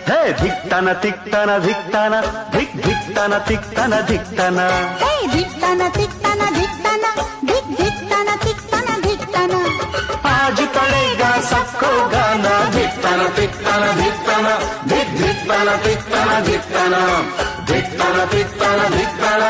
ಹೇ ಧಿಕ್ತನ ತಿಕ್ತನ ಧಿಕ್ತನ ಧಿಕ್ ಧಿಕ್ತನ ತಿಕ್ತನ ಧಿಕ್ತನ ಹೇ ಧಿಕ್ತನ ತಿಕ್ತನ ಧಿಕ್ತನ ಧಿಕ್ ಧಿಕ್ತನ ತಿಕ್ತನ ಧಿಕ್ತನ आज पड़ेगा सबको गाना धिक्तन तिक्तन धिक्तन धिक धिक्तन तिक्तन धिक्तन धिक्तन तिक्तन धिक्तन